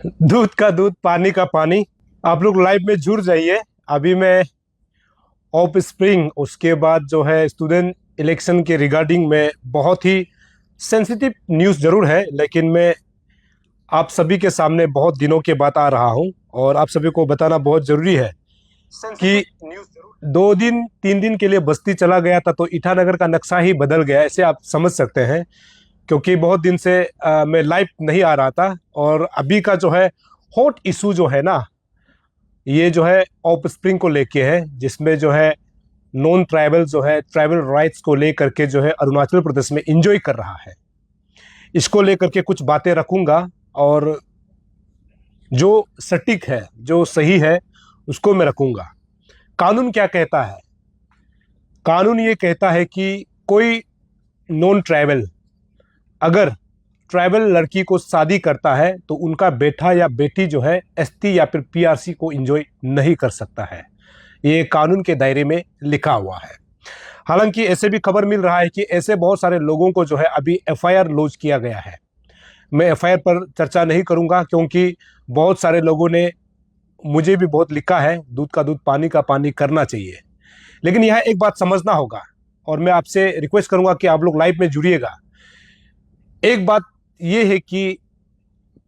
दूध का दूध पानी का पानी। आप लोग लाइव में जुड़ जाइए। अभी मैं ऑफ स्प्रिंग, उसके बाद जो है स्टूडेंट इलेक्शन के रिगार्डिंग में बहुत ही सेंसिटिव न्यूज़ जरूर है, लेकिन मैं आप सभी के सामने बहुत दिनों के बाद आ रहा हूं और आप सभी को बताना बहुत ज़रूरी है कि 2 दिन 3 दिन के लिए बस्ती चला गया था तो ईटानगर का नक्शा ही बदल गया, ऐसे आप समझ सकते हैं। क्योंकि बहुत दिन से मैं लाइव नहीं आ रहा था और अभी का जो है हॉट इशू जो है ना, ये जो है ऑफ स्प्रिंग को लेके है, जिसमें जो है नॉन ट्राइबल जो है ट्राइबल राइट्स को लेकर के जो है अरुणाचल प्रदेश में इंजॉय कर रहा है। इसको लेकर के कुछ बातें रखूंगा और जो सटीक है, जो सही है, उसको मैं रखूंगा। कानून क्या कहता है? कानून ये कहता है कि कोई नॉन ट्राइबल अगर ट्राइबल लड़की को शादी करता है तो उनका बेटा या बेटी जो है एसटी या फिर पीआरसी को एंजॉय नहीं कर सकता है। ये कानून के दायरे में लिखा हुआ है। हालांकि ऐसे भी खबर मिल रहा है कि ऐसे बहुत सारे लोगों को जो है अभी एफआईआर लॉन्च किया गया है। मैं एफआईआर पर चर्चा नहीं करूंगा क्योंकि बहुत सारे लोगों ने मुझे भी बहुत लिखा है, दूध का दूध पानी का पानी करना चाहिए। लेकिन यह एक बात समझना होगा और मैं आपसे रिक्वेस्ट करूंगा कि आप लोग लाइव में जुड़िएगा। एक बात यह है कि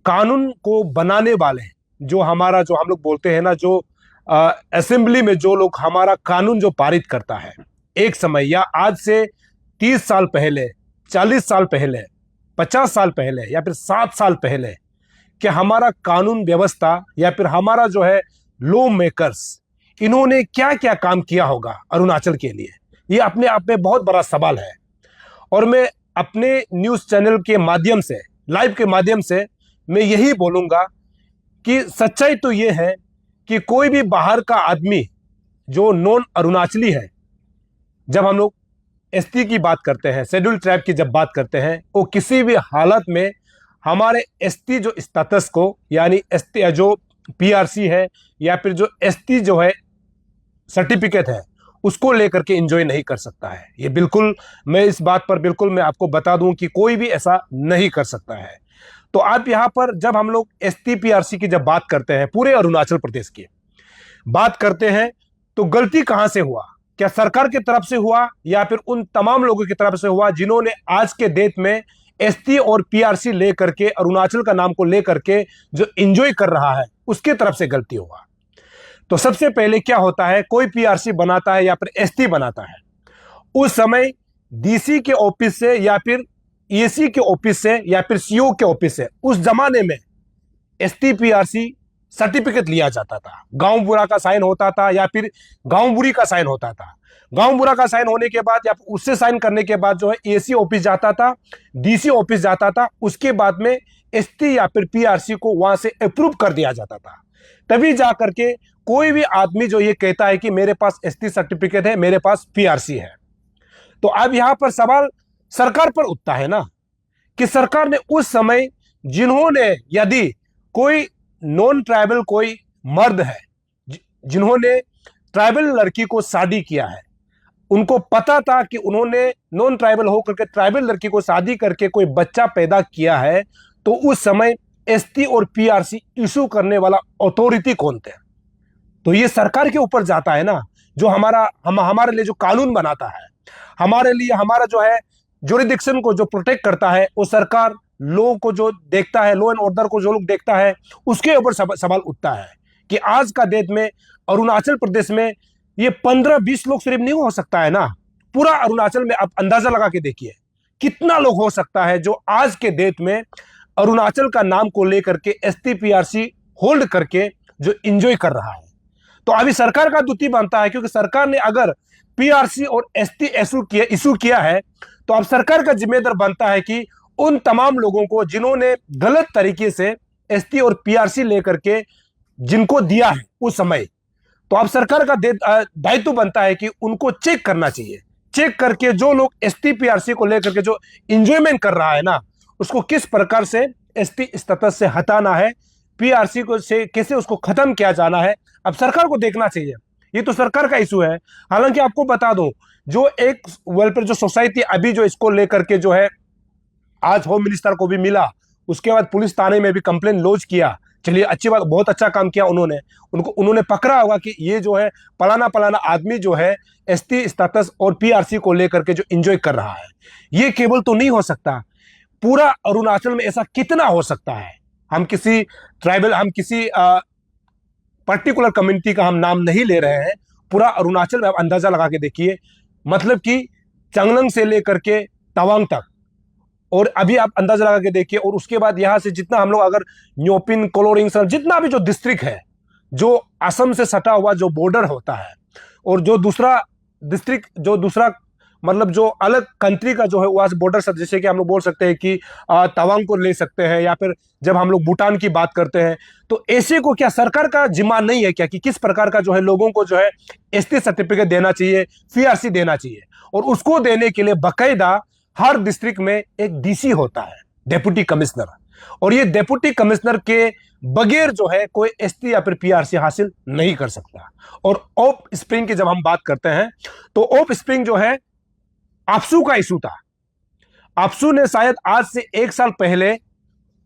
कानून को बनाने वाले, जो हमारा, जो हम लोग बोलते हैं ना, जो असेंबली में जो लोग हमारा कानून जो पारित करता है, एक समय या आज से 30 साल पहले, 40 साल पहले, 50 साल पहले या फिर 7 साल पहले, कि हमारा कानून व्यवस्था या फिर हमारा जो है लॉ मेकर्स, इन्होंने क्या क्या काम किया होगा अरुणाचल के लिए, ये अपने आप में बहुत बड़ा सवाल है। और मैं अपने न्यूज चैनल के माध्यम से, लाइव के माध्यम से मैं यही बोलूंगा कि सच्चाई तो ये है कि कोई भी बाहर का आदमी जो नॉन अरुणाचली है, जब हम लोग एसटी की बात करते हैं, शेड्यूल ट्राइब की जब बात करते हैं, वो किसी भी हालत में हमारे एसटी जो स्टेटस को, यानी एसटी जो पीआरसी है या फिर जो एसटी जो है सर्टिफिकेट है, उसको लेकर के एंजॉय नहीं कर सकता है। ये बिल्कुल, मैं इस बात पर बिल्कुल मैं आपको बता दूं कि कोई भी ऐसा नहीं कर सकता है। तो आप यहां पर जब हम लोग एसटी पीआरसी की जब बात करते हैं, पूरे अरुणाचल प्रदेश की बात करते हैं, तो गलती कहां से हुआ? क्या सरकार की तरफ से हुआ या फिर उन तमाम लोगों की तरफ से हुआ जिन्होंने आज के डेट में एसटी और पीआरसी लेकर के, अरुणाचल का नाम को लेकर के जो एंजॉय कर रहा है, उसके तरफ से गलती हुआ? तो सबसे पहले क्या होता है, कोई पीआरसी बनाता है या फिर एसटी बनाता है, उस समय डीसी के ऑफिस से या फिर एसी के ऑफिस से या फिर सीओ के ऑफिस से उस जमाने में एसटी पीआरसी सर्टिफिकेट लिया जाता था। गांव बुरा का साइन होता था या फिर गांव बुरी का साइन होता था। गांव बुरा का साइन होने के बाद या उससे साइन करने के बाद जो है एसी ऑफिस जाता था, डीसी ऑफिस जाता था, उसके बाद में एसटी या फिर पीआरसी को वहां से अप्रूव कर दिया जाता था। तभी जाकर के कोई भी आदमी जो ये कहता है कि मेरे पास एसटी सर्टिफिकेट है, मेरे पास पीआरसी है। तो अब यहां पर सवाल सरकार पर उठता है ना, कि सरकार ने उस समय, जिन्होंने, यदि कोई नॉन ट्राइबल कोई मर्द है जिन्होंने ट्राइबल लड़की को शादी किया है, उनको पता था कि उन्होंने नॉन ट्राइबल होकर के ट्राइबल लड़की को शादी करके कोई बच्चा पैदा किया है, तो उस समय एसटी और पीआरसी इशू करने वाला अथॉरिटी कौन थे? तो ये सरकार के ऊपर जाता है ना। जो हमारे लिए जो कानून बनाता है, हमारे लिए हमारा जो है जुरिडिक्शन को जो प्रोटेक्ट करता है, वो सरकार, लॉ को जो देखता है, लॉ एंड ऑर्डर को जो लोग देखता है, उसके ऊपर सवाल उठता है कि आज का डेट में अरुणाचल प्रदेश में ये 15-20 लोग सिर्फ नहीं हो सकता है ना, पूरा अरुणाचल में आप अंदाजा लगा के देखिए कितना लोग हो सकता है जो आज के डेट में अरुणाचल का नाम को लेकर के एसटी पीआरसी होल्ड करके जो इंजॉय कर रहा है। तो अभी सरकार का दुती बनता है, क्योंकि सरकार ने अगर पीआरसी और एसटी इशू किया है, तो अब सरकार का जिम्मेदार बनता है कि उन तमाम लोगों को जिन्होंने गलत तरीके से एसटी और पीआरसी लेकर के जिनको दिया है उस समय, तो अब सरकार का दायित्व बनता है कि उनको चेक करना चाहिए। चेक करके जो लोग एसटी पीआरसी को लेकर के जो इंजॉयमेंट कर रहा है ना, उसको किस प्रकार से एसटी स्टेटस से हटाना है, पीआरसी को से कैसे उसको खत्म किया जाना है, अब सरकार को देखना चाहिए। ये तो सरकार का इशू है। हालांकि आपको बता दूं, जो एक वेलफेयर जो सोसाइटी अभी जो इसको लेकर के जो है आज होम मिनिस्टर को भी मिला, उसके बाद पुलिस थाने में भी कंप्लेन लॉन्च किया चलिए अच्छी बात, बहुत अच्छा काम किया उन्होंने। उन्होंने पकड़ा होगा कि ये जो है फलाना फलाना आदमी जो है एसटी स्टेटस और पीआरसी को लेकर के जो एंजॉय कर रहा है। ये केवल तो नहीं हो सकता, पूरा अरुणाचल में ऐसा कितना हो सकता है। हम किसी ट्राइबल, हम किसी पर्टिकुलर कम्युनिटी का हम नाम नहीं ले रहे हैं, पूरा अरुणाचल में आप अंदाजा लगा के देखिए, मतलब कि चंगलंग से लेकर के तवांग तक, और अभी आप अंदाजा लगा के देखिए, और उसके बाद यहां से जितना हम लोग अगर न्योपिन, कोलोरिंग, जितना भी जो डिस्ट्रिक्ट है, जो असम से सटा हुआ जो बॉर्डर होता है, और जो दूसरा डिस्ट्रिक्ट, जो दूसरा मतलब जो अलग कंट्री का जो है वहां से बॉर्डर, सब जैसे कि हम लोग बोल सकते हैं कि तवांग को ले सकते हैं, या फिर जब हम लोग भूटान की बात करते हैं, तो ऐसे को क्या सरकार का जिम्मा नहीं है क्या कि किस प्रकार का जो है लोगों को जो है एसटी सर्टिफिकेट देना चाहिए, पीआरसी देना चाहिए। और उसको देने के लिए बाकायदा हर डिस्ट्रिक्ट में एक डीसी होता है, डेप्यूटी कमिश्नर, और ये डेप्यूटी कमिश्नर के बगैर जो है कोई एसटी या फिर पीआरसी हासिल नहीं कर सकता। और ओप स्प्रिंग की जब हम बात करते हैं, तो ओप स्प्रिंग जो है आपसू का इशू था। आपसू ने शायद आज से 1 साल पहले,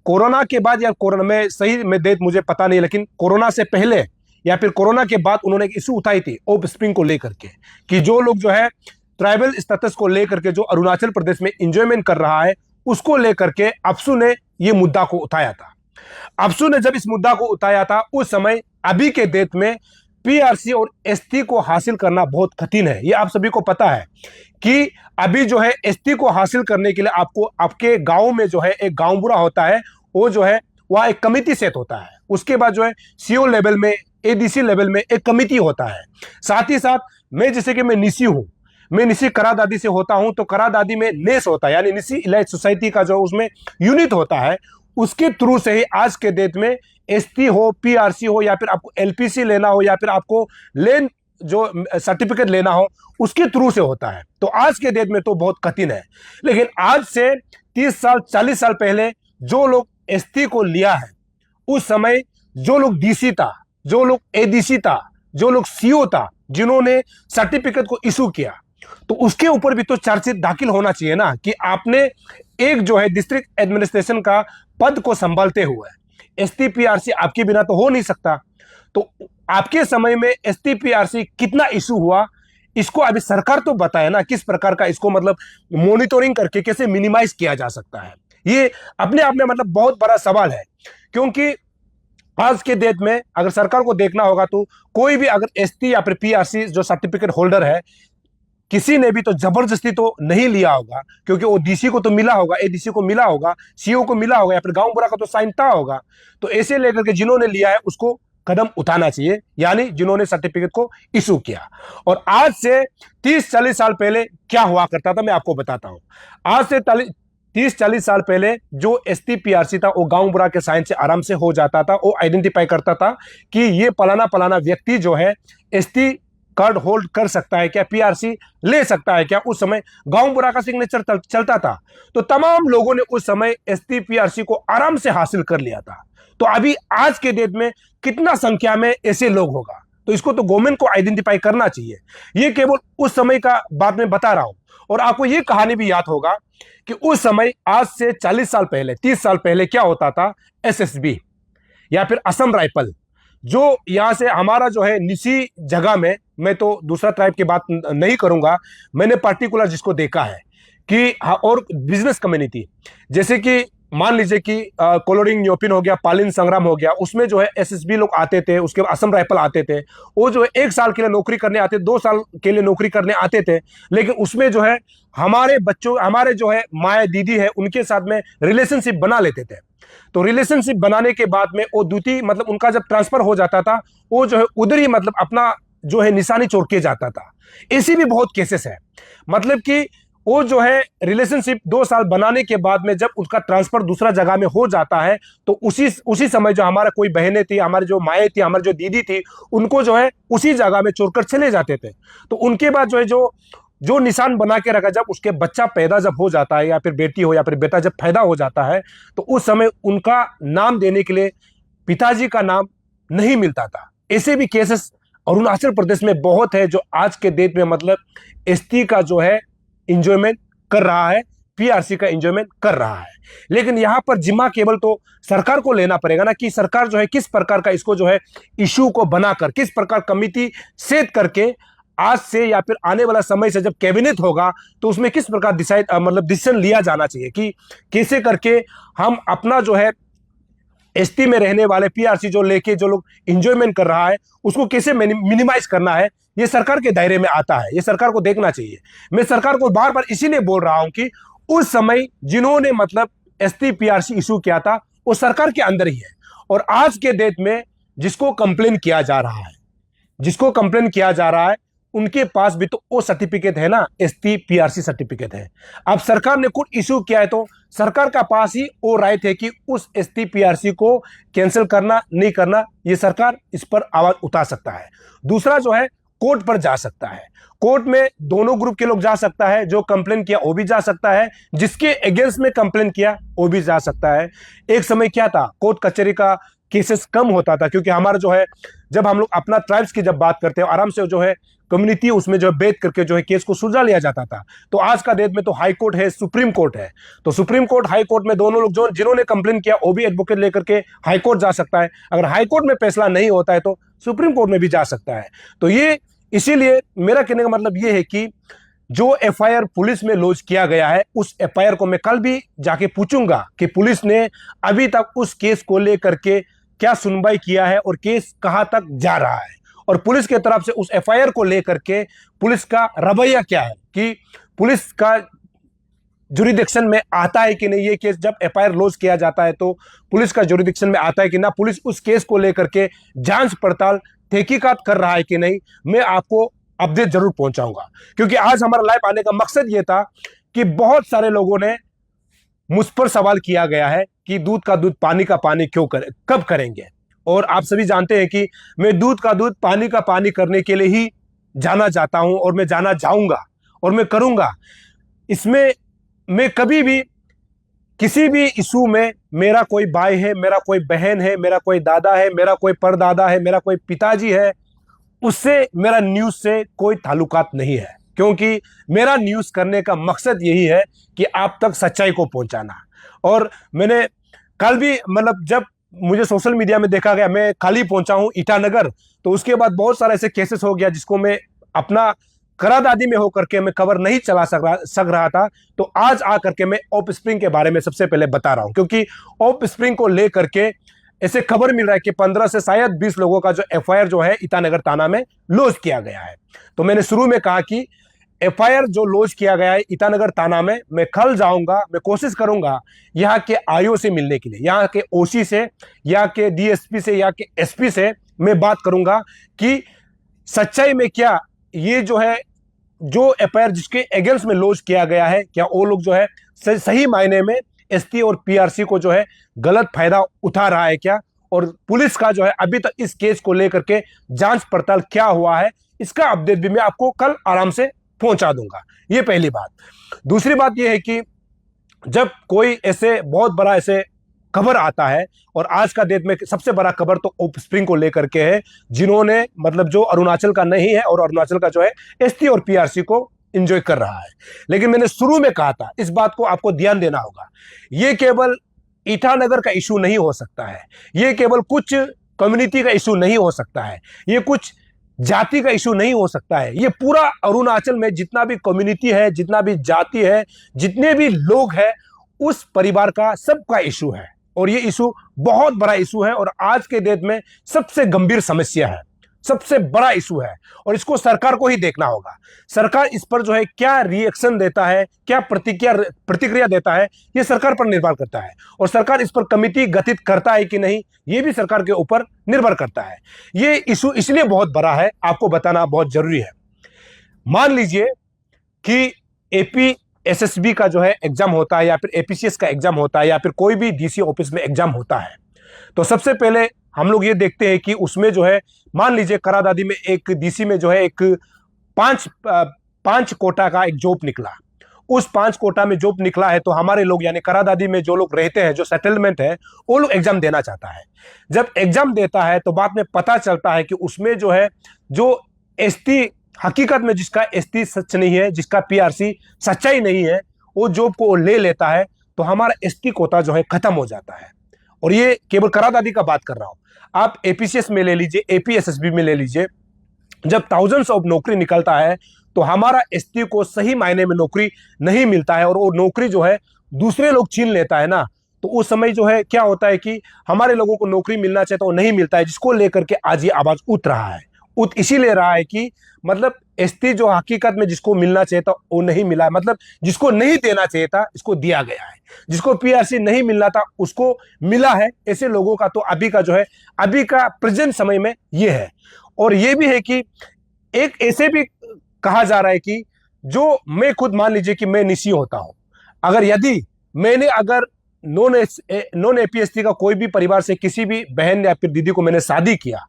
कोरोना के बाद या कोरोना में सही में डेट मुझे पता नहीं, लेकिन कोरोना से पहले या फिर कोरोना के बाद उन्होंने एक इशू उठाई थी ओप स्प्रिंग को लेकर के, कि जो लोग जो है ट्राइबल स्टेटस को लेकर के जो अरुणाचल प्रदेश में एंजॉयमेंट कर रहा है, उसको लेकर के आपसू ने ये मुद्दा को उठाया था। आपसू ने जब इस मुद्दा को उठाया था, उस समय अभी के डेट में पीआरसी और एसटी को हासिल करना बहुत कठिन है। ये आप सभी को पता है कि अभी जो है एसटी को हासिल करने के लिए आपको आपके गांव में जो है एक गांव बुरा होता है, वो जो है वहां एक कमिटी सेट होता है। उसके बाद जो है सीओ लेवल में, एडीसी लेवल में एक कमिटी होता है। साथ ही साथ मैं, जैसे कि मैं निसी हूं, मैं निसी करादादी से होता हूं, तो करादादी में नेस होता है, यानी निसी इलाइट सोसाइटी का जो उसमें यूनिट होता है, उसके थ्रू से ही आज के डेट में एसटी हो, पीआरसी हो, या फिर आपको एलपीसी लेना हो, या फिर आपको लैंड जो सर्टिफिकेट लेना हो, उसके थ्रू से होता है। तो आज के डेट में तो बहुत कठिन है। लेकिन आज से 30 साल 40 साल पहले जो लोग एसटी को लिया है, उस समय जो लोग डीसी था, जो लोग एडीसी था, जो लोग सीओ था, जिन्होंने सर्टिफिकेट को इशू किया, तो उसके ऊपर भी तो चार्जशीट दाखिल होना चाहिए ना, कि आपने एक जो है डिस्ट्रिक्ट एडमिनिस्ट्रेशन का पद को संभालते हुए एसटी पीआरसी आपके बिना तो हो नहीं सकता। तो आपके समय में एसटी पीआरसी कितना इशू हुआ, इसको अभी सरकार तो बताए ना, किस प्रकार का इसको मतलब मॉनिटरिंग करके कैसे मिनिमाइज किया जा सकता है। ये अपने आप में मतलब बहुत बड़ा सवाल है, क्योंकि आज के डेट में अगर सरकार को देखना होगा, तो कोई भी अगर एसटी या फिर पीआरसी जो सर्टिफिकेट होल्डर है, किसी ने भी तो जबरदस्ती तो नहीं लिया होगा, क्योंकि वो डीसी को तो मिला होगा, एडीसी को मिला होगा, सीओ को मिला होगा, या फिर गांव बुरा का तो साइन था होगा। तो ऐसे लेकर के जिन्होंने लिया है उसको कदम उठाना चाहिए, यानी जिन्होंने सर्टिफिकेट को इशू किया। और आज से 30-40 साल पहले क्या हुआ करता था, मैं आपको बताता हूं। आज से 30-40 साल पहले जो एसटी पीआरसी था, वो गांव बुरा के साइन से आराम से हो जाता था। वो आइडेंटिफाई करता था कि ये पलाना पलाना व्यक्ति जो है एसटी कार्ड होल्ड कर सकता है क्या, पीआरसी ले सकता है क्या। उस समय गांव बुरा का सिग्नेचर चलता था, तो तमाम लोगों ने उस समय एसटी पीआरसी को आराम से हासिल कर लिया था। तो अभी आज के डेट में कितना संख्या में ऐसे लोग होगा, तो इसको तो गवर्नमेंट को आइडेंटिफाई करना चाहिए। ये केवल उस समय का बात मैं बता रहा हूं। और आपको ये कहानी भी याद होगा कि उस समय आज से 40 साल पहले, 30 साल पहले क्या होता था, एसएसबी या फिर असम राइफल, जो यहां से हमारा जो है निसी जगह में, मैं तो दूसरा ट्राइब की बात नहीं करूंगा, मैंने पर्टिकुलर जिसको देखा है कि और बिजनेस कम्युनिटी, जैसे कि मान लीजिए कि कोलोरिंग न्योपिन हो गया, पालिन संग्राम हो गया, उसमें जो है एसएसबी लोग आते थे, उसके बाद असम राइफल आते थे। वो जो है 1 साल के लिए नौकरी करने आते, 2 साल के लिए नौकरी करने आते थे, लेकिन उसमें जो है हमारे बच्चों, हमारे जो है माए दीदी है, उनके साथ में रिलेशनशिप बना लेते थे। तो रिलेशनशिप बनाने के बाद में वो द्वितीय मतलब उनका जब ट्रांसफर हो जाता था, वो जो है उधर ही मतलब अपना जो है निशानी छोड़ के जाता था। ऐसी भी बहुत केसेस है, मतलब कि वो जो है रिलेशनशिप 2 साल बनाने के बाद में जब उसका ट्रांसफर दूसरा जगह में हो जाता है, तो उसी समय जो हमारा कोई बहनें थी, हमारी जो माएँ थी, हमारी जो दीदी थी, उनको जो है उसी जगह में छोड़कर चले जाते थे। तो उनके बाद जो है जो निशान बना के रखा, जब उसके बच्चा पैदा जब हो जाता है, या फिर बेटी हो या फिर बेटा जब पैदा हो जाता है, तो उस समय उनका नाम देने के लिए पिताजी का नाम नहीं मिलता था। ऐसे भी केसेस अरुणाचल प्रदेश में बहुत है, जो आज के डेट में मतलब एसटी का जो है इंजॉयमेंट कर रहा है, पीआरसी का एंजॉयमेंट कर रहा है। लेकिन यहाँ पर जिम्मा केवल तो सरकार को लेना पड़ेगा ना, कि सरकार जो है किस प्रकार का इसको जो है इशू को बनाकर, किस प्रकार कमिटी सेट करके आज से या फिर आने वाला समय से जब कैबिनेट होगा तो उसमें किस प्रकार मतलब डिसीजन लिया जाना चाहिए कि कैसे करके हम अपना जो है एसटी में रहने वाले पीआरसी जो लेके जो लोग एंजॉयमेंट कर रहा है उसको कैसे मिनिमाइज करना है, ये सरकार के दायरे में आता है, ये सरकार को देखना चाहिए। मैं सरकार को बार बार इसीलिए बोल रहा हूं कि उस समय जिन्होंने मतलब एसटी पीआरसी इशू किया था वो सरकार के अंदर ही है, और आज के डेट में जिसको कंप्लेन किया जा रहा है, जिसको कंप्लेन किया जा रहा है उनके पास भी तो वो सर्टिफिकेट है ना, एसटी पीआरसी सर्टिफिकेट है। अब सरकार ने कुछ इशू किया है तो सरकार का पास ही वो राइट है कि उस एसटी पीआरसी को कैंसिल करना नहीं करना, ये सरकार इस पर आवाज उठा सकता है। दूसरा जो है कोर्ट पर जा सकता है, कोर्ट में दोनों ग्रुप के लोग जा सकता है, जो कंप्लेन किया वो भी जा सकता है, जिसके अगेंस्ट में कंप्लेन किया वो भी जा सकता है। एक समय क्या था, कोर्ट कचहरी का केसेस कम होता था, क्योंकि हमारा जो है जब हम लोग अपना ट्राइब्स की जब बात करते हैं आराम से जो है कम्युनिटी उसमें जो है बैठ करके जो है केस को सुलझा लिया जाता था। तो आज का डेट में तो हाई कोर्ट है, सुप्रीम कोर्ट है, तो सुप्रीम कोर्ट हाई कोर्ट में दोनों लोग जो जिन्होंने कंप्लेन किया वो भी एडवोकेट लेकर के हाई कोर्ट जा सकता है। अगर हाई कोर्ट में फैसला नहीं होता है तो सुप्रीम कोर्ट में भी जा सकता है। तो ये इसीलिए मेरा कहने का मतलब ये है कि जो एफआईआर पुलिस में लॉन्च किया गया है उस एफआईआर को मैं कल भी जाके पूछूंगा कि पुलिस ने अभी तक उस केस को लेकर के क्या सुनवाई किया है और केस कहां तक जा रहा है, और पुलिस के तरफ से उस एफआईआर को लेकर के पुलिस का रवैया क्या है, कि पुलिस का जुरिडिक्शन में आता है कि नहीं ये केस। जब एफआईआर लॉन्च किया जाता है तो पुलिस का जुरिडिक्शन में आता है कि ना, पुलिस उस केस को लेकर के जांच पड़ताल तहकीकात कर रहा है कि नहीं, मैं आपको अपडेट जरूर पहुंचाऊंगा। क्योंकि आज हमारा लाइव आने का मकसद ये था कि बहुत सारे लोगों ने मुझ पर सवाल किया गया है कि दूध का दूध पानी का पानी क्यों करें, कब करेंगे। और आप सभी जानते हैं कि मैं दूध का दूध पानी का पानी करने के लिए ही जाना चाहता हूं, और मैं जाना चाहूंगा और मैं करूंगा। इसमें मैं कभी भी किसी भी इशू में, मेरा कोई भाई है, मेरा कोई बहन है, मेरा कोई दादा है, मेरा कोई परदादा है, मेरा कोई पिताजी है, उससे मेरा न्यूज से कोई ताल्लुकात नहीं है। क्योंकि मेरा न्यूज करने का मकसद यही है कि आप तक सच्चाई को पहुंचाना। और मैंने कल भी मतलब जब मुझे सोशल मीडिया में देखा गया, मैं कल ही पहुंचा हूं ईटानगर, तो उसके बाद बहुत सारे ऐसे केसेस हो गया जिसको मैं अपना करादादी में होकर के मैं कवर नहीं चला सक रहा था। तो आज आकर के मैं ऑफ स्प्रिंग के बारे में सबसे पहले बता रहा हूं, क्योंकि ऑफ स्प्रिंग को लेकर के ऐसे खबर मिल रहा है कि 15 से शायद 20 लोगों का जो एफआईआर जो है ईटानगर थाना में लॉन्च किया गया है। तो मैंने शुरू में कहा कि एफआईआर जो लॉन्च किया गया है ईटानगर थाना में, मैं कल जाऊंगा, मैं कोशिश करूंगा यहाँ के आईओ से मिलने के लिए, यहाँ के ओसी से, यहाँ के डीएसपी से, यहाँ के एसपी से मैं बात करूंगा कि सच्चाई में क्या ये जो है जो एफआईआर जिसके अगेंस्ट में लॉन्च किया गया है, क्या वो लोग जो है सही मायने में एसटी और पीआरसी को जो है गलत फायदा उठा रहा है क्या, और पुलिस का जो है अभी तक इस केस को लेकर के जांच पड़ताल क्या हुआ है, इसका अपडेट भी मैं आपको कल आराम से पहुंचा दूंगा। ये पहली बात। दूसरी बात यह है कि जब कोई ऐसे बहुत बड़ा ऐसे खबर आता है, और आज का डेट में सबसे बड़ा खबर तो ऑफ स्प्रिंग को लेकर के है, जिन्होंने मतलब जो अरुणाचल का नहीं है और अरुणाचल का जो है एसटी और पीआरसी को एंजॉय कर रहा है। लेकिन मैंने शुरू में कहा था, इस बात को आपको ध्यान देना होगा, ये केवल ईटानगर का इशू नहीं हो सकता है, ये केवल कुछ कम्युनिटी का इशू नहीं हो सकता है, ये कुछ जाति का इशू नहीं हो सकता है, ये पूरा अरुणाचल में जितना भी कम्युनिटी है, जितना भी जाति है, जितने भी लोग हैं, उस परिवार का सबका इशू है। और ये इशू बहुत बड़ा इशू है, और आज के डेट में सबसे गंभीर समस्या है, सबसे बड़ा इशू है, और इसको सरकार को ही देखना होगा। सरकार इस पर जो है क्या रिएक्शन देता है, क्या प्रतिक्रिया देता है, ये सरकार पर निर्भर करता है। और सरकार इस पर कमिटी गठित करता है कि नहीं, ये भी सरकार के ऊपर निर्भर करता है। ये इशू इसलिए बहुत बड़ा है, आपको बताना बहुत जरूरी है। मान लीजिए कि एपी एसएसबी का जो है एग्जाम होता है, या फिर एपीसीएस का एग्जाम होता है, या फिर कोई भी डीसी ऑफिस में एग्जाम होता है, तो सबसे पहले हम लोग ये देखते हैं कि उसमें जो है, मान लीजिए करादादी में एक डीसी में जो है एक पांच कोटा का एक जॉब निकला, उस 5 कोटा में जॉब निकला है, तो हमारे लोग यानी करादादी में जो लोग रहते हैं, जो सेटलमेंट है, वो लोग एग्जाम देना चाहता है। जब एग्जाम देता है तो बाद में पता चलता है कि उसमें जो है जो एसटी हकीकत में जिसका एसटी सच नहीं है, जिसका पीआरसी सच्चाई नहीं है, वो जॉब को ले लेता है तो हमारा एसटी कोटा जो है खत्म हो जाता है। और ये केवल करादादी का बात कर रहा हूं, आप एपीसीएस में ले लीजिए, एपीएसएसबी में ले लीजिए, जब थाउजेंड्स ऑफ नौकरी निकलता है तो हमारा एसटी को सही मायने में नौकरी नहीं मिलता है और वो नौकरी जो है दूसरे लोग छीन लेता है ना, तो उस समय जो है क्या होता है कि हमारे लोगों को नौकरी मिलना चाहिए तो वो नहीं मिलता है, जिसको लेकर के आज ये आवाज उठ रहा है। उठ इसीलिए रहा है कि मतलब एसटी जो हकीकत में जिसको मिलना चाहिए था वो नहीं मिला है, मतलब जिसको नहीं देना चाहिए था इसको दिया गया है, जिसको पीआरसी नहीं मिलना था उसको मिला है। ऐसे लोगों का तो अभी का जो है, अभी का प्रेजेंट समय में ये है। और ये भी है कि एक ऐसे भी कहा जा रहा है कि जो मैं खुद मान लीजिए कि मैं निसी होता हूं, अगर यदि मैंने अगर नॉन एपीएसटी का कोई भी परिवार से किसी भी बहन या फिर दीदी को मैंने शादी किया,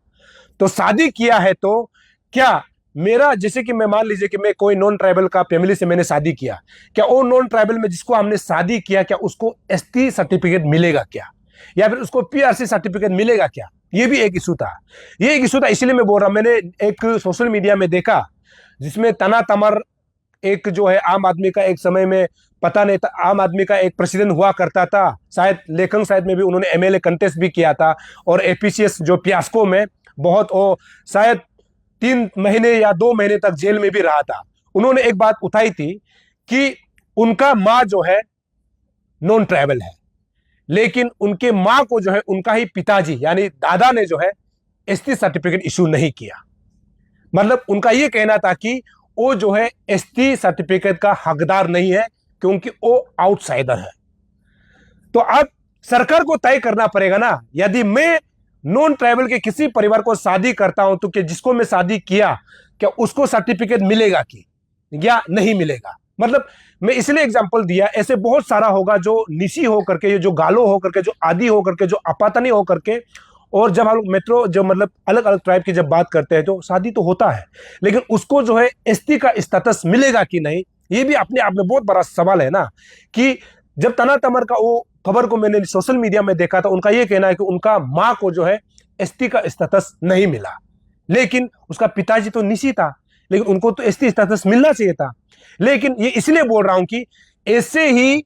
तो शादी किया है तो क्या मेरा, जैसे कि मैं मान लीजिए कि मैं कोई नॉन ट्राइबल का फैमिली से मैंने शादी किया, क्या वो नॉन ट्राइबल में जिसको हमने शादी किया क्या उसको एसटी सर्टिफिकेट मिलेगा क्या, या फिर उसको पीआरसी सर्टिफिकेट मिलेगा क्या? ये भी एक इशू था। ये एक इशू था, इसलिए मैं बोल रहा हूं। मैंने एक सोशल मीडिया में देखा जिसमें तना तमर एक जो है आम आदमी का एक समय में पता नहीं था, आम आदमी का एक प्रेसिडेंट हुआ करता था, शायद लेखन शायद में भी उन्होंने एमएलए कंटेस्ट भी किया था, और एपीसीएस जो पियास्को में बहुत वो शायद 3 महीने या 2 महीने तक जेल में भी रहा था। उन्होंने एक बात उठाई थी कि उनका माँ जो है नॉन ट्राइबल है, लेकिन उनके माँ को जो है उनका ही पिताजी यानी दादा ने जो है एसटी सर्टिफिकेट इशू नहीं किया। मतलब उनका यह कहना था कि वो जो है एसटी सर्टिफिकेट का हकदार नहीं है क्योंकि वो आउटसाइडर है। तो अब सरकार को तय करना पड़ेगा ना, यदि मैं नॉन ट्राइबल के किसी परिवार को शादी करता हूं तो क्या जिसको मैं शादी किया क्या उसको सर्टिफिकेट मिलेगा कि या नहीं मिलेगा? मतलब मैं इसलिए एग्जांपल दिया, ऐसे बहुत सारा होगा जो निसी हो करके, जो गालो हो करके, जो आदि हो करके, जो अपातनी हो करके, और जब हम लोग मेट्रो जो मतलब अलग अलग ट्राइब की जब बात करते हैं तो शादी तो होता है, लेकिन उसको जो है एसटी का स्टेटस मिलेगा कि नहीं, ये भी अपने आप में बहुत बड़ा सवाल है ना। कि जब तना तमर का वो खबर को मैंने सोशल मीडिया में देखा था, उनका ये कहना है कि उनका माँ को जो है एसटी का स्टेटस नहीं मिला, लेकिन उसका पिताजी तो निसी था, लेकिन उनको तो एसटी स्टेटस मिलना चाहिए था। लेकिन ये इसलिए बोल रहा हूं कि ऐसे ही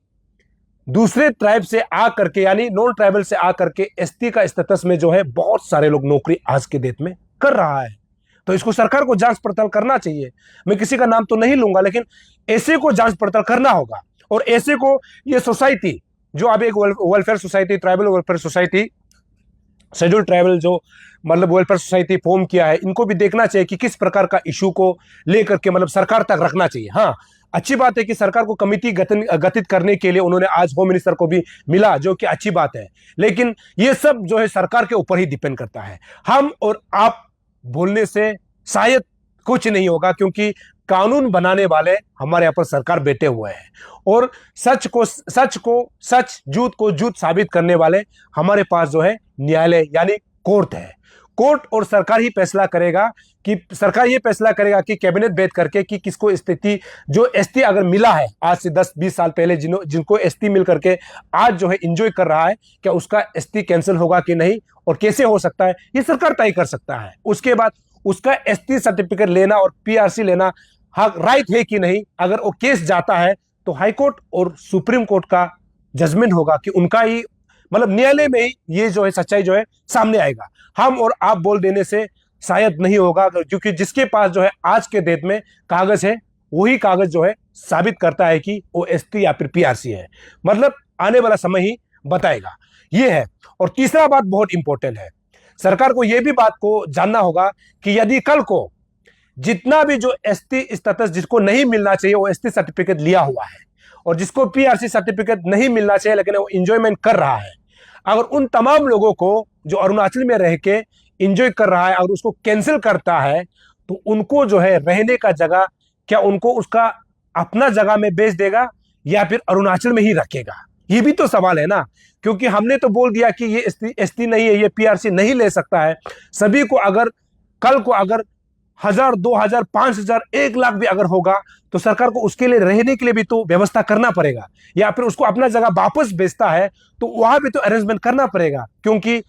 दूसरे ट्राइब से आ करके यानी नॉन ट्राइबल से आ करके एसटी का स्टेटस में जो है बहुत सारे लोग नौकरी आज के डेट में कर रहा है। तो इसको सरकार को जांच पड़ताल करना चाहिए। मैं किसी का नाम तो नहीं लूंगा, लेकिन ऐसे को जांच पड़ताल करना होगा। और ऐसे को ये सोसाइटी जो अब एक welfare society, tribal welfare society, schedule tribal जो मतलब वेलफेयर सोसाइटी फॉर्म किया है, इनको भी देखना चाहिए कि किस प्रकार का इशू को लेकर के मतलब सरकार तक रखना चाहिए। हाँ, अच्छी बात है कि सरकार को कमिटी गठित करने के लिए उन्होंने आज होम मिनिस्टर को भी मिला, जो कि अच्छी बात है, लेकिन ये सब जो है सरकार के ऊपर ही डिपेंड करता है। हम और आप बोलने से शायद कुछ नहीं होगा, क्योंकि कानून बनाने वाले हमारे यहाँ पर सरकार बैठे हुए हैं, और सच को सच, झूठ को झूठ साबित करने वाले हमारे पास जो है न्यायालय यानी कोर्ट है। कोर्ट और सरकार ही फैसला करेगा कि सरकार ये फैसला करेगा कि कैबिनेट बैठ करके कि किसको स्थिति जो एसटी अगर मिला है आज से 10-20 साल पहले, जिनको एसटी मिल करके आज जो है एंजॉय कर रहा है, क्या उसका एसटी कैंसिल होगा कि नहीं और कैसे हो सकता है, ये सरकार तय कर सकता है। उसके बाद उसका एसटी सर्टिफिकेट लेना और पीआरसी लेना हक राइट है कि नहीं, अगर वो केस जाता है तो हाईकोर्ट और सुप्रीम कोर्ट का जजमेंट होगा कि उनका ही मतलब न्यायालय में ही ये जो है सच्चाई जो है सामने आएगा। हम और आप बोल देने से शायद नहीं होगा, क्योंकि जिसके पास जो है आज के डेट में कागज है वही कागज जो है साबित करता है कि वो एसटी या फिर पीआरसी है। मतलब आने वाला समय ही बताएगा, ये है। और तीसरा बात बहुत इंपॉर्टेंट है, सरकार को यह भी बात को जानना होगा कि यदि कल को जितना भी जो एसटी स्टेटस जिसको नहीं मिलना चाहिए वो एसटी सर्टिफिकेट लिया हुआ है, और जिसको पीआरसी सर्टिफिकेट नहीं मिलना चाहिए लेकिन वो इंजॉयमेंट कर रहा है, अगर उन तमाम लोगों को जो अरुणाचल में रह के एंजॉय कर रहा है और उसको कैंसिल करता है, तो उनको जो है रहने का जगह क्या उनको उसका अपना जगह में बेच देगा या फिर अरुणाचल में ही रखेगा? ये भी तो सवाल है ना, क्योंकि हमने तो बोल दिया कि ये एसटी नहीं है, ये पीआरसी नहीं ले सकता है। सभी को अगर कल को अगर 1000, 2000, 5000, 1 लाख भी अगर होगा तो सरकार को उसके लिए रहने के लिए भी तो व्यवस्था करना पड़ेगा, या फिर उसको अपना जगह वापस बेचता है तो वहां भी तो अरेंजमेंट करना पड़ेगा, क्योंकि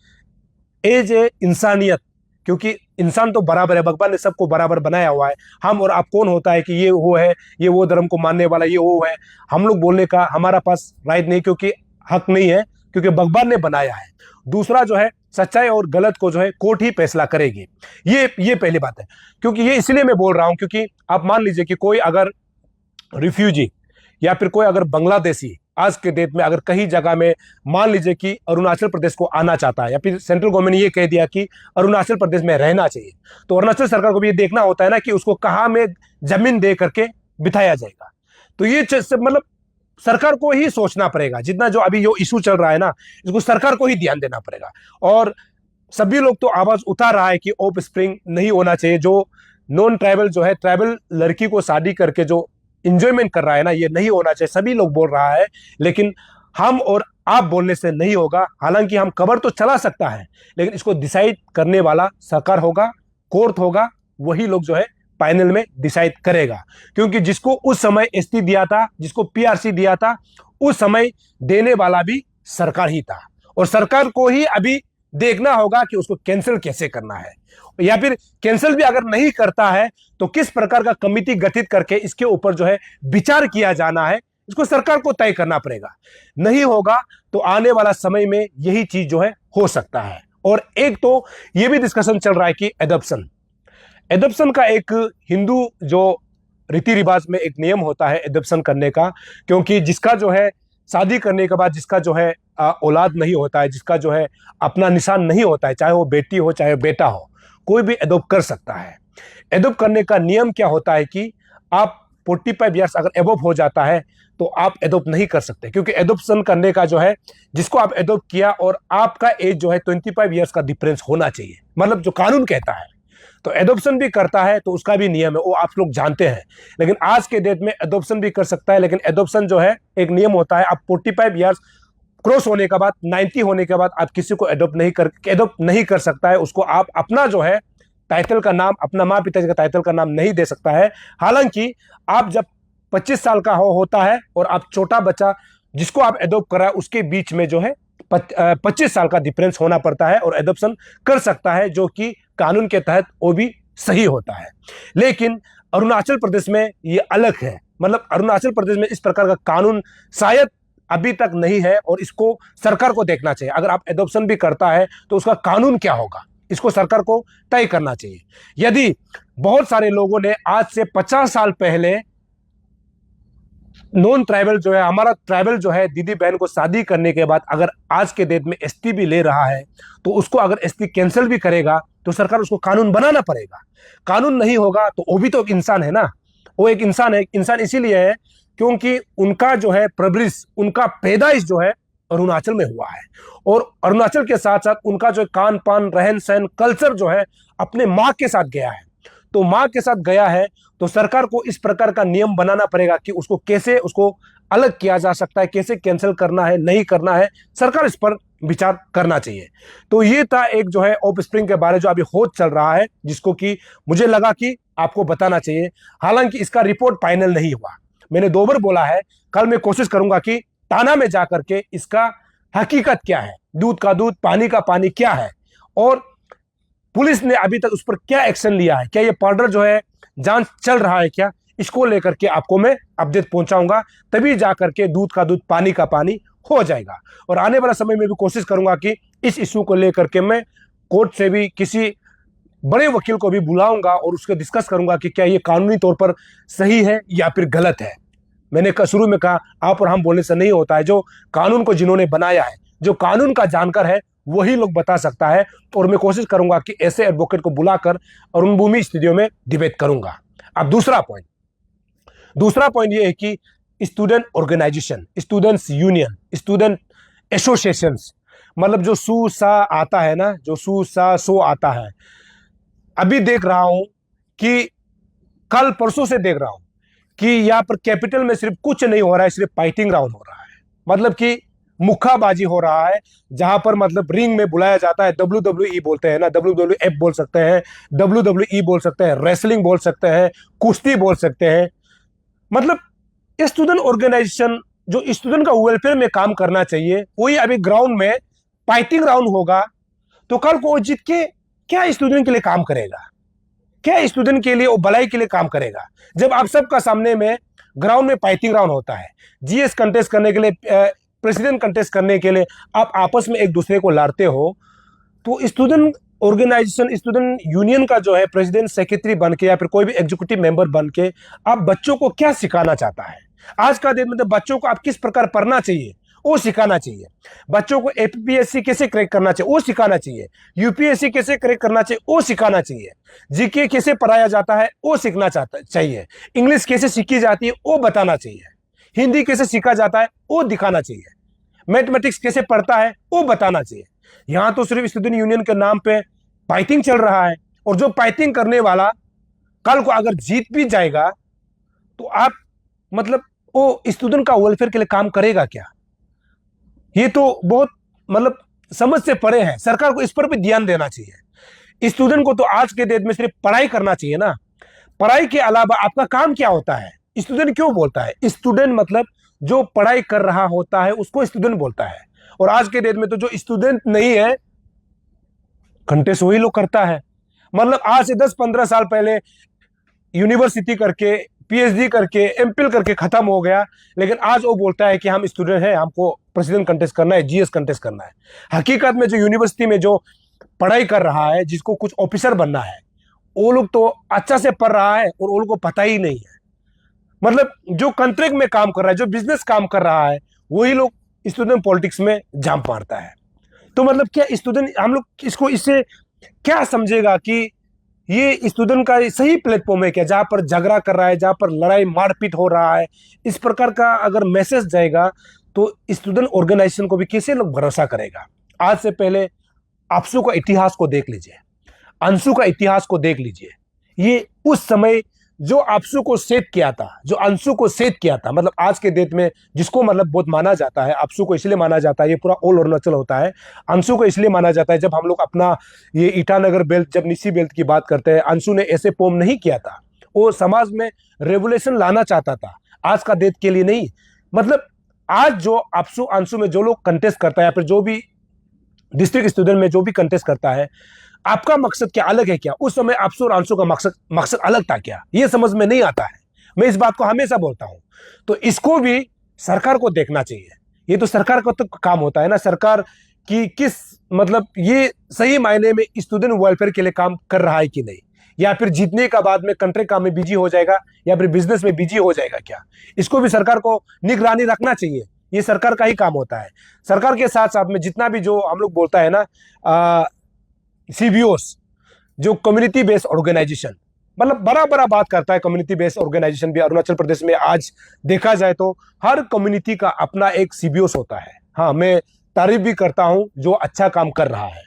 एज ए इंसानियत क्योंकि इंसान तो बराबर है, भगवान ने सबको बराबर बनाया हुआ है। हम और आप कौन होता है कि ये वो है, ये वो धर्म को मानने वाला, ये वो है, हम लोग बोलने का हमारा पास राइट नहीं, क्योंकि हक नहीं है, क्योंकि भगवान ने बनाया है। दूसरा जो है, सच्चाई और गलत को जो है कोर्ट ही फैसला करेगी। ये पहली बात है। क्योंकि ये इसलिए मैं बोल रहा हूं, क्योंकि आप मान लीजिए कि कोई अगर रिफ्यूजी या फिर कोई अगर बांग्लादेशी आज के डेट में अगर कहीं जगह में मान लीजिए कि अरुणाचल प्रदेश को आना चाहता है, या फिर सेंट्रल गवर्नमेंट ने ये कह दिया कि अरुणाचल प्रदेश में रहना चाहिए, तो अरुणाचल सरकार को भी ये देखना होता है ना कि उसको कहाँ में जमीन दे करके बिठाया जाएगा। तो ये मतलब सरकार को ही सोचना पड़ेगा। जितना जो अभी जो इशू चल रहा है ना, इसको सरकार को ही ध्यान देना पड़ेगा। और सभी लोग तो आवाज उठा रहा है कि ऑफ स्प्रिंग नहीं होना चाहिए। जो नॉन ट्राइबल जो है, ट्राइबल लड़की को शादी करके जो इंजॉयमेंट कर रहा है ना, ये नहीं होना चाहिए, सभी लोग बोल रहा है। लेकिन हम और आप बोलने से नहीं होगा। हालांकि हम खबर तो चला सकता है, लेकिन इसको डिसाइड करने वाला सरकार होगा, कोर्ट होगा, वही लोग जो है फाइनल में डिसाइड करेगा। क्योंकि जिसको उस समय एसटी दिया था, जिसको पीआरसी दिया था, उस समय देने वाला भी सरकार ही था। और सरकार को ही अभी देखना होगा कि उसको कैंसिल कैसे करना है, या फिर कैंसिल भी अगर नहीं करता है तो किस प्रकार का कमिटी गठित करके इसके ऊपर जो है विचार किया जाना है, इसको सरकार को तय करना पड़ेगा। नहीं होगा तो आने वाला समय में यही चीज जो है हो सकता है। और एक तो यह भी डिस्कशन चल रहा है कि एडॉप्शन एडॉप्शन का एक हिंदू जो रीति रिवाज में एक नियम होता है एडॉप्शन करने का। क्योंकि जिसका जो है शादी करने के बाद जिसका जो है औलाद नहीं होता है, जिसका जो है अपना निशान नहीं होता है, चाहे वो बेटी हो चाहे बेटा हो, कोई भी एडॉप्ट कर सकता है। एडॉप्ट करने का नियम क्या होता है कि आप 45 ईयर्स अगर एबव हो जाता है तो आप एडॉप्ट नहीं कर सकते। क्योंकि एडॉप्शन करने का जो है, जिसको आप एडॉप्ट किया और आपका एज जो है 25 ईयर्स का डिफरेंस होना चाहिए, मतलब जो कानून कहता है। तो एडॉप्शन भी करता है तो उसका भी नियम है, वो आप लोग जानते हैं। लेकिन आज के डेट में एडॉप्शन भी कर सकता है, लेकिन एडॉप्शन जो है एक नियम होता है। आप 45 ईयर्स क्रॉस होने के बाद, 90 होने के बाद आप किसी को एडॉप्ट नहीं कर सकता है। उसको आप अपना जो है टाइटल का नाम, अपना माँ पिताजी का टाइटल का नाम नहीं दे सकता है। हालांकि आप जब 25 साल का होता है और आप छोटा बच्चा जिसको आप एडॉप्ट करा उसके बीच में जो है 25 साल का डिफरेंस होना पड़ता है और एडॉप्शन कर सकता है, जो कि कानून के तहत वो भी सही होता है। लेकिन अरुणाचल प्रदेश में ये अलग है। मतलब अरुणाचल प्रदेश में इस प्रकार का कानून शायद अभी तक नहीं है और इसको सरकार को देखना चाहिए। अगर आप एडॉप्शन भी करता है तो उसका कानून क्या होगा, इसको सरकार को तय करना चाहिए। यदि बहुत सारे लोगों ने आज से 50 साल पहले नॉन ट्राइबल जो है, हमारा ट्राइबल जो है, दीदी बहन को शादी करने के बाद अगर आज के डेट में एसटी भी ले रहा है तो उसको अगर एसटी कैंसिल भी करेगा तो सरकार उसको कानून बनाना पड़ेगा। कानून नहीं होगा तो वो भी तो एक इंसान है ना। वो एक इंसान है। इंसान इसीलिए है क्योंकि उनका जो है परवरिश, उनका पैदाइश जो है अरुणाचल में हुआ है। और अरुणाचल के साथ साथ उनका जो खान पान, रहन सहन, कल्चर जो है अपने माँ के साथ गया है। तो माँ के साथ गया है तो सरकार को इस प्रकार का नियम बनाना पड़ेगा कि उसको कैसे उसको अलग किया जा सकता है, कैसे कैंसिल करना है, नहीं करना है, सरकार इस पर विचार करना चाहिए। तो ये था एक जो है ऑफ स्प्रिंग के बारे जो अभी होत चल रहा है, जिसको कि मुझे लगा कि आपको बताना चाहिए। हालांकि इसका रिपोर्ट फाइनल नहीं हुआ। मैंने 2 बार बोला है, कल मैं कोशिश करूंगा कि थाना में जाकर के इसका हकीकत क्या है, दूध का दूध पानी का पानी क्या है, और पुलिस ने अभी तक उस पर क्या एक्शन लिया है, क्या ये मर्डर जो है जांच चल रहा है क्या, इसको लेकर के आपको मैं अपडेट पहुंचाऊंगा। तभी जाकर के दूध का दूध पानी का पानी हो जाएगा। और आने वाला समय में भी कोशिश करूंगा कि इस इशू को लेकर के मैं कोर्ट से भी किसी बड़े वकील को भी बुलाऊंगा और उसके डिस्कस करूंगा कि क्या ये कानूनी तौर पर सही है या फिर गलत है। मैंने शुरू में कहा, आप और हम बोलने से नहीं होता है। जो कानून को जिन्होंने बनाया है, जो कानून का जानकार है, वही लोग बता सकता है। और मैं कोशिश करूंगा कि ऐसे एडवोकेट को बुलाकर अरुण भूमि स्टूडियो में डिबेट करूंगा। अब दूसरा पॉइंट ये है कि student organisation, students union, student associations, मतलब जो सू सा आता है ना, जो सू सा सो आता है, अभी देख रहा हूं कि कल परसों से देख रहा हूं कि यहां पर कैपिटल में सिर्फ कुछ नहीं हो रहा है, सिर्फ फाइटिंग राउंड हो रहा है। मतलब कि मुक्काबाजी हो रहा है, जहां पर मतलब रिंग में बुलाया जाता है। WWE बोलते हैं ना, WWF बोल सकते हैं, WWE बोल सकते हैं, रेसलिंग बोल सकते हैं, कुश्ती बोल सकते हैं। मतलब स्टूडेंट ऑर्गेनाइजेशन जो स्टूडेंट का वेलफेयर में काम करना चाहिए, वही अभी ग्राउंड में फाइटिंग राउंड होगा। तो कल को जीत के क्या स्टूडेंट के लिए काम करेगा? क्या स्टूडेंट के लिए वो भलाई के लिए काम करेगा? जब आप सबका सामने में ग्राउंड में फाइटिंग ग्राउंड होता है, जीएस कंटेस्ट करने के लिए, प्रेसिडेंट कंटेस्ट करने के लिए आप आपस में एक दूसरे को लड़ते हो, तो स्टूडेंट ऑर्गेनाइजेशन, स्टूडेंट यूनियन का जो है प्रेसिडेंट सेक्रेटरी बन के या फिर कोई भी एग्जीक्यूटिव मेंबर बन के आप बच्चों को क्या सिखाना चाहता है? आज का दिन मतलब बच्चों को आप किस प्रकार पढ़ना चाहिए वो सिखाना चाहिए, बच्चों को एपीएससी कैसे क्रैक करना चाहिए वो सिखाना चाहिए, यूपीएससी कैसे क्रैक करना चाहिए वो सिखाना चाहिए, जीके कैसे पढ़ाया जाता है वो सीखना चाहता चाहिए, इंग्लिश कैसे सीखी जाती है वो बताना चाहिए, हिंदी कैसे सीखा जाता है वो दिखाना चाहिए, मैथमेटिक्स कैसे पढ़ता है वो बताना चाहिए। यहां तो सिर्फ स्टूडेंट यूनियन के नाम पे फाइटिंग चल रहा है, और जो फाइटिंग करने वाला कल को अगर जीत भी जाएगा तो आप मतलब वो स्टूडेंट का वेलफेयर के लिए काम करेगा क्या? ये तो बहुत मतलब समझ से परे है। सरकार को इस पर भी ध्यान देना चाहिए। स्टूडेंट को तो आज के डेट में सिर्फ पढ़ाई करना चाहिए ना, पढ़ाई के अलावा आपका काम क्या होता है? स्टूडेंट क्यों बोलता है? स्टूडेंट मतलब जो पढ़ाई कर रहा होता है उसको स्टूडेंट बोलता है, और आज के डेट में तो जो स्टूडेंट नहीं है कंटेस्ट वही लोग करता है। मतलब आज से 10-15 साल पहले यूनिवर्सिटी करके, पीएचडी करके, एमफिल करके खत्म हो गया, लेकिन आज वो बोलता है कि हम स्टूडेंट हैं, हमको प्रेसिडेंट कंटेस्ट करना है, जीएस कंटेस्ट करना है। हकीकत में जो यूनिवर्सिटी में जो पढ़ाई कर रहा है, जिसको कुछ ऑफिसर बनना है, वो लोग तो अच्छा से पढ़ रहा है और वो लोग को पता ही नहीं है। मतलब जो कॉन्ट्रैक्ट में काम कर रहा है, जो बिजनेस काम कर रहा है, वही लोग स्टूडेंट पॉलिटिक्स में जंप मारता है। तो मतलब क्या स्टूडेंट, हम लोग इसको इससे क्या समझेगा कि ये स्टूडेंट का सही प्लेटफॉर्म है क्या, जहां पर झगड़ा कर रहा है, जहां पर लड़ाई मारपीट हो रहा है? इस प्रकार का अगर मैसेज जाएगा तो स्टूडेंट ऑर्गेनाइजेशन को भी कैसे लोग भरोसा करेगा? आज से पहले आपसू का इतिहास को देख लीजिए, अंशु का इतिहास को देख लीजिए। ये उस समय जो आपसू को सेट किया था, जो अंशु को सेट किया था, मतलब आज के डेट में जिसको मतलब बहुत माना जाता है, आपसू को इसलिए माना जाता है, ये पूरा ऑल अरुणाचल होता है, अंशु को इसलिए माना जाता है। जब हम लोग अपना ये ईटानगर बेल्ट, जब निसी बेल्ट की बात करते हैं, अंशु ने ऐसे पोम नहीं किया था, वो समाज में रेवोल्यूशन लाना चाहता था, आज का डेट के लिए नहीं। मतलब आज जो आपसू अंशु में जो लोग कंटेस्ट करता है, या फिर जो भी डिस्ट्रिक्ट स्टूडेंट में जो भी कंटेस्ट करता है, आपका मकसद क्या अलग है क्या? उस समय आपसू और अंशु का मकसद अलग था क्या? ये समझ में नहीं आता है। मैं इस बात को हमेशा बोलता हूं। तो इसको भी सरकार को देखना चाहिए। ये तो सरकार का तो काम होता है ना, सरकार की किस मतलब ये सही मायने में स्टूडेंट वेलफेयर के लिए काम कर रहा है कि नहीं, या फिर जीतने का बाद में कंट्री काम में बिजी हो जाएगा, या फिर बिजनेस में बिजी हो जाएगा क्या? इसको भी सरकार को निगरानी रखना चाहिए। ये सरकार का ही काम होता है। सरकार के साथ साथ में जितना भी जो हम लोग बोलता है ना, सीबीओस, जो कम्युनिटी बेस्ड ऑर्गेनाइजेशन, मतलब बड़ा बड़ा बात करता है। कम्युनिटी बेस्ड ऑर्गेनाइजेशन भी अरुणाचल प्रदेश में आज देखा जाए तो हर कम्युनिटी का अपना एक सीबीओस होता है। हाँ, मैं तारीफ भी करता हूं जो अच्छा काम कर रहा है।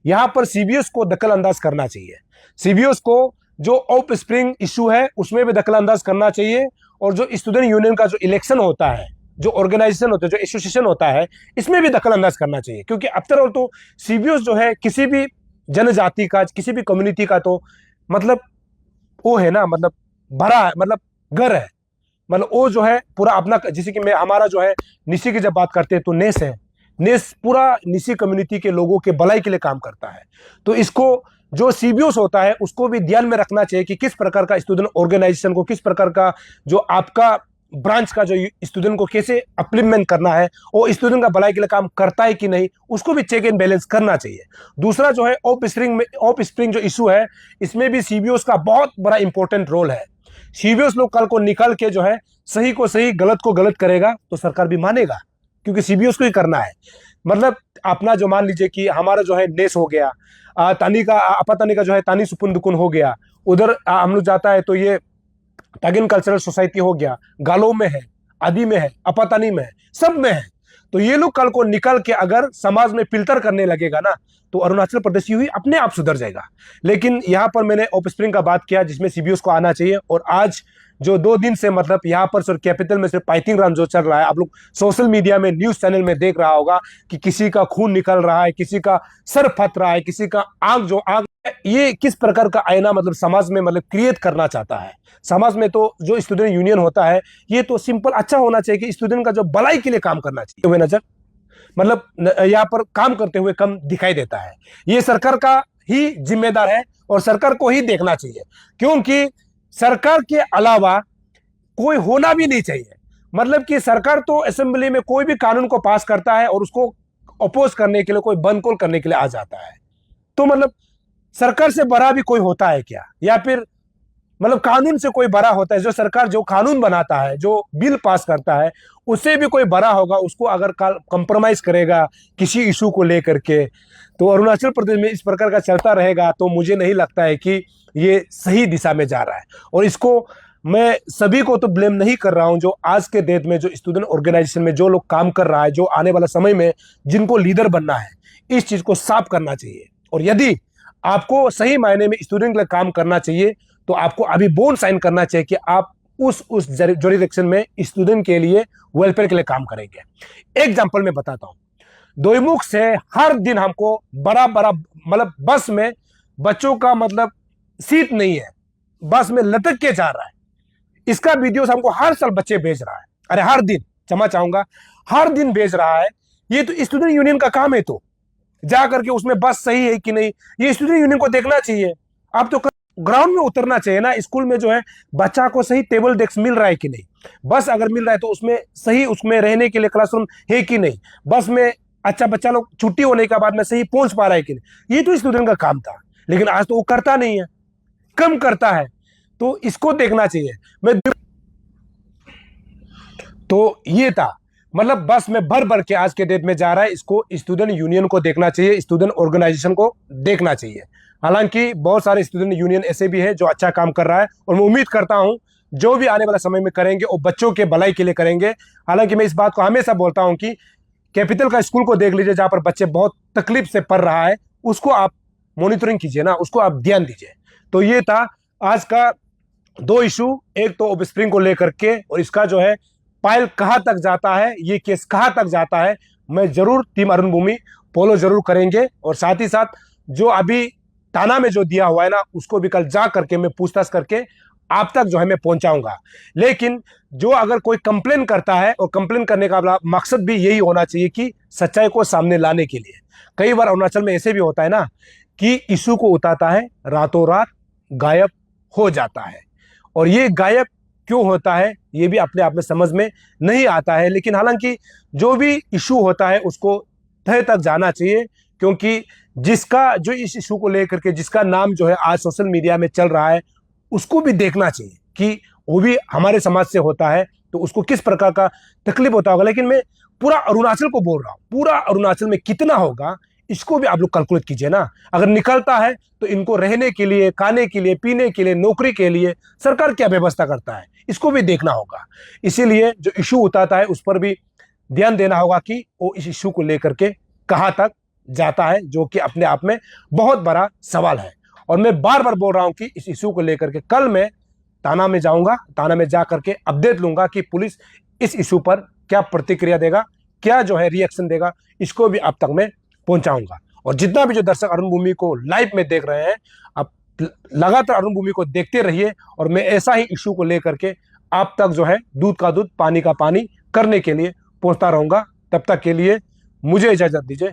यहां पर सीबीओस को दखल अंदाज करना चाहिए। सीबीओस को जो ऑफ स्प्रिंग इशू है उसमें भी दखल अंदाज करना चाहिए, और जो स्टूडेंट यूनियन का जो इलेक्शन होता है, जो ऑर्गेनाइजेशन होता है, जो एसोसिएशन होता है, इसमें भी दखल अंदाज करना चाहिए। क्योंकि आफ्टर ऑल तो सीबीओस जो है किसी भी जनजाति का, किसी भी कम्युनिटी का तो मतलब वो है ना, मतलब भरा है, मतलब घर है। मतलब वो जो है पूरा अपना, जैसे कि मैं हमारा जो है निसी की जब बात करते हैं तो नेस है, नेस पूरा निसी कम्युनिटी के लोगों के भलाई के लिए काम करता है। तो इसको जो सीबीओस होता है उसको भी ध्यान में रखना चाहिए कि किस प्रकार का स्टूडेंट ऑर्गेनाइजेशन को, किस प्रकार का जो आपका ब्रांच का जो स्टूडेंट को कैसे अप्लीमेंट करना है, वो स्टूडेंट का भलाई के लिए काम करता है कि नहीं, उसको भी चेक एंड बैलेंस करना चाहिए। दूसरा जो है ऑफ स्प्रिंग जो इशू है, इसमें भी सीबीओस का बहुत बड़ा इंपॉर्टेंट रोल है। सीबीओस लोग कल को निकल के जो है सही को सही, गलत को गलत करेगा तो सरकार भी मानेगा, क्योंकि सीबीओस को ही करना है। मतलब अपना जो मान लीजिए कि हमारा जो है नेस हो गया, तानी का अपातानी का जो है तानी सुपुंदकुन हो गया, उधर हम लोग जाता है तो ये टागिन कल्चरल सोसाइटी हो गया, गालो में है, आदि में है, अपातानी में है, सब में है। तो ये लोग कल को निकल के अगर समाज में फिल्टर करने लगेगा ना, तो अरुणाचल प्रदेश ही अपने आप सुधर जाएगा। लेकिन यहाँ पर मैंने ऑफ स्प्रिंग का बात किया जिसमें सीबीओस को आना चाहिए, और आज जो 2 दिन से मतलब यहाँ पर सिर्फ कैपिटल में सिर्फ फाइटिंग रन जो चल रहा है, आप लोग सोशल मीडिया में, न्यूज चैनल में देख रहा होगा कि किसी का खून निकल रहा है, किसी का सर फट रहा है, किसी का आंख, ये किस प्रकार का आईना मतलब समाज में मतलब क्रिएट करना चाहता है। समाज में तो जो स्टूडेंट यूनियन होता है ये तो सिंपल अच्छा होना चाहिए कि स्टूडेंट का जो भलाई के लिए काम करना चाहिए, नजर मतलब यहाँ पर काम करते हुए कम दिखाई देता है। ये सरकार का ही जिम्मेदार है और सरकार को ही देखना चाहिए, क्योंकि सरकार के अलावा कोई होना भी नहीं चाहिए। मतलब कि सरकार तो असेंबली में कोई भी कानून को पास करता है और उसको अपोज करने के लिए, कोई बंद करने के लिए आ जाता है। तो मतलब सरकार से बड़ा भी कोई होता है क्या? या फिर मतलब कानून से कोई बड़ा होता है? जो सरकार जो कानून बनाता है, जो बिल पास करता है, उससे भी कोई बड़ा होगा। उसको अगर कंप्रोमाइज करेगा किसी इशू को लेकर के, तो अरुणाचल प्रदेश में इस प्रकार का चलता रहेगा, तो मुझे नहीं लगता है कि ये सही दिशा में जा रहा है। और इसको मैं सभी को तो ब्लेम नहीं कर रहा हूं, जो आज के डेट में जो स्टूडेंट ऑर्गेनाइजेशन में जो लोग काम कर रहा है, जो आने वाला समय में जिनको लीडर बनना है, इस चीज को साफ करना चाहिए। और यदि आपको सही मायने में स्टूडेंट के लिए काम करना चाहिए, तो आपको अभी बोन साइन करना चाहिए कि आप उस जुरिडिक्शन में स्टूडेंट के लिए, वेलफेयर के लिए काम करेंगे। एग्जाम्पल मैं बताता हूं, दोईमुख से हर दिन हमको बड़ा बड़ा मतलब बस में बच्चों का मतलब सीट नहीं है, बस में लटक के जा रहा है। इसका वीडियोस हमको हर साल बच्चे भेज रहा है। अरे हर दिन, क्षमा चाहूंगा, हर दिन भेज रहा है। ये तो स्टूडेंट यूनियन का काम है, तो जा करके उसमें बस सही है कि नहीं, ये स्टूडेंट यूनियन को देखना चाहिए। आप तो ग्राउंड में उतरना चाहिए ना। स्कूल में जो है बच्चा को सही टेबल डेस्क मिल रहा है कि नहीं, बस अगर मिल रहा है तो उसमें सही, उसमें रहने के लिए क्लासरूम है कि नहीं, बस में अच्छा बच्चा लोग छुट्टी होने के बाद में सही पहुंच पा रहा है कि नहीं, ये तो स्टूडेंट का काम था। लेकिन आज तो वो करता नहीं है, कम करता है। तो इसको देखना चाहिए। मैं तो ये था, मतलब बस में भर भर के आज के डेट में जा रहा है। इसको स्टूडेंट यूनियन को देखना चाहिए, स्टूडेंट ऑर्गेनाइजेशन को देखना चाहिए। हालांकि बहुत सारे स्टूडेंट यूनियन ऐसे भी है जो अच्छा काम कर रहा है, और मैं उम्मीद करता हूं जो भी आने वाला समय में करेंगे वो बच्चों के भलाई के लिए करेंगे। हालांकि मैं इस बात को हमेशा बोलता हूं कि कैपिटल का स्कूल को देख लीजिए, जहां पर बच्चे बहुत तकलीफ से पढ़ रहा है, उसको आप मॉनिटरिंग कीजिए ना, उसको आप ध्यान दीजिए। तो ये था आज का दो इशू, एक तो ऑफस्प्रिंग को लेकर के, और इसका जो है फाइल कहां तक जाता है, ये केस कहां तक जाता है, मैं जरूर टीम अरुण भूमि फॉलो जरूर करेंगे। और साथ ही साथ जो अभी थाना में जो दिया हुआ है ना, उसको भी कल जा करके मैं पूछताछ करके आप तक जो है मैं पहुंचाऊंगा। लेकिन जो अगर कोई कंप्लेन करता है, और कंप्लेन करने का मकसद भी यही होना चाहिए कि सच्चाई को सामने लाने के लिए। कई बार अरुणाचल में ऐसे भी होता है ना कि इशू को उठाता है, रातों रात गायब हो जाता है। और ये गायब क्यों होता है ये भी अपने आप में समझ में नहीं आता है। लेकिन हालांकि जो भी इशू होता है उसको तह तक जाना चाहिए, क्योंकि जिसका जो इस इशू को लेकर के जिसका नाम जो है आज सोशल मीडिया में चल रहा है, उसको भी देखना चाहिए कि वो भी हमारे समाज से होता है, तो उसको किस प्रकार का तकलीफ होता होगा। लेकिन मैं पूरा अरुणाचल को बोल रहा हूँ, पूरा अरुणाचल में कितना होगा इसको भी आप लोग कैलकुलेट कीजिए ना। अगर निकलता है तो इनको रहने के लिए, खाने के लिए, पीने के लिए, नौकरी के लिए सरकार क्या व्यवस्था करता है, इसको भी देखना होगा। इसीलिए जो इशू उठाता है उस पर भी ध्यान देना होगा कि वो इस इशू को लेकर के कहां तक जाता है, जो कि अपने आप में बहुत बड़ा सवाल है। और मैं बार बार बोल रहा हूं कि इस इशू को लेकर के कल मैं थाना में जाऊंगा, थाना में जा करके अपडेट लूंगा कि पुलिस इस इशू पर क्या प्रतिक्रिया देगा, क्या जो है रिएक्शन देगा, इसको भी अब तक मैं पहुंचाऊंगा। और जितना भी जो दर्शक अरुण भूमि को लाइव में देख रहे हैं, आप लगातार अरुण भूमि को देखते रहिए, और मैं ऐसा ही इशू को लेकर के आप तक जो है दूध का दूध, पानी का पानी करने के लिए पहुंचता रहूंगा। तब तक के लिए मुझे इजाजत दीजिए,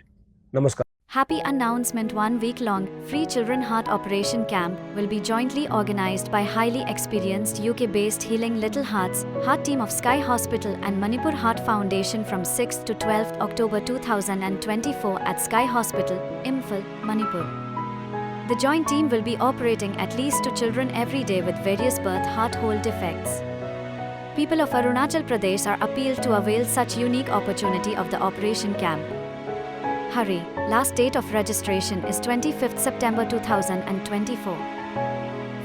नमस्कार। Happy announcement: 1-week-long free children heart operation camp will be jointly organized by highly experienced UK-based Healing Little Hearts Heart team of Sky Hospital and Manipur Heart Foundation from 6th to 12th October 2024 at Sky Hospital, Imphal, Manipur. The joint team will be operating at least 2 children every day with various birth heart hole defects. People of Arunachal Pradesh are appealed to avail such unique opportunity of the operation camp. Hurry! Last date of registration is 25th September 2024.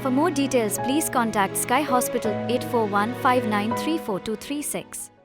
For more details, please contact Sky Hospital 841 5934236.